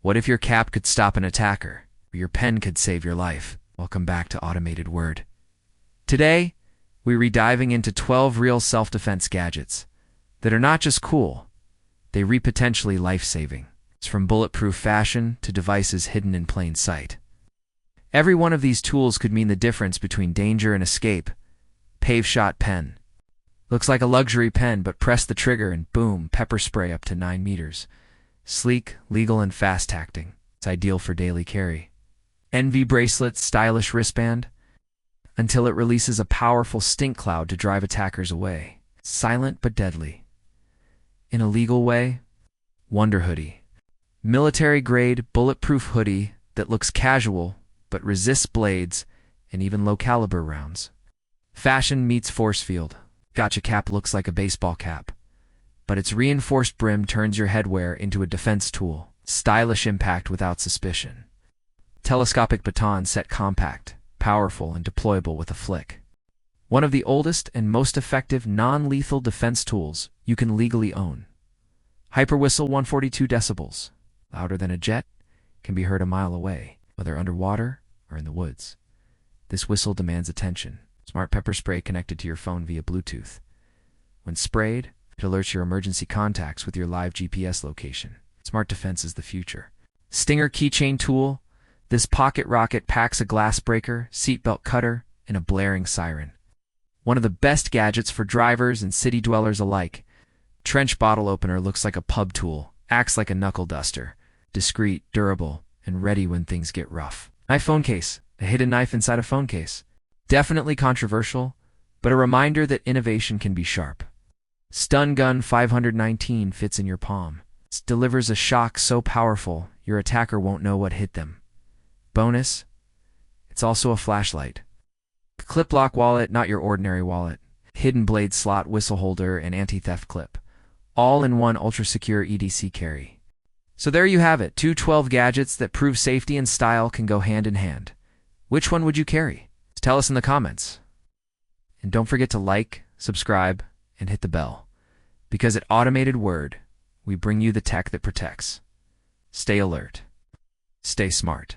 What if your cap could stop an attacker, or your pen could save your life? Welcome back to Automated Word. Today, we're diving into 12 real self-defense gadgets that are not just cool, they reap potentially life-saving. It's from bulletproof fashion to devices hidden in plain sight. Every one of these tools could mean the difference between danger and escape. Pave shot pen. Looks like a luxury pen, but press the trigger and boom, pepper spray up to 9 meters. Sleek, legal, and fast-acting. It's ideal for daily carry. Envy bracelet, stylish wristband, until it releases a powerful stink cloud to drive attackers away. Silent but deadly. In a legal way, Wonder hoodie. Military-grade, bulletproof hoodie that looks casual but resists blades and even low-caliber rounds. Fashion meets force field. Gotcha cap looks like a baseball cap, but its reinforced brim turns your headwear into a defense tool. Stylish impact without suspicion. Telescopic baton set compact, powerful, and deployable with a flick. One of the oldest and most effective non-lethal defense tools you can legally own. Hyper whistle 142 decibels. Louder than a jet, can be heard a mile away, whether underwater or in the woods. This whistle demands attention. Smart pepper spray connected to your phone via Bluetooth. When sprayed, it alerts your emergency contacts with your live GPS location. Smart defense is the future. Stinger keychain tool. This pocket rocket packs a glass breaker, seatbelt cutter, and a blaring siren. One of the best gadgets for drivers and city dwellers alike. Trench bottle opener looks like a pub tool, acts like a knuckle duster. Discreet, durable, and ready when things get rough. iPhone case. A hidden knife inside a phone case. Definitely controversial, but a reminder that innovation can be sharp. Stun gun 519 fits in your palm. It delivers a shock so powerful, your attacker won't know what hit them. Bonus, it's also a flashlight. Clip lock wallet, not your ordinary wallet. Hidden blade slot, whistle holder, and anti-theft clip. All in one ultra-secure EDC carry. So there you have it, 12 gadgets that prove safety and style can go hand in hand. Which one would you carry? Tell us in the comments. And don't forget to like, subscribe, and hit the bell. Because at Automated Word, we bring you the tech that protects. Stay alert. Stay smart.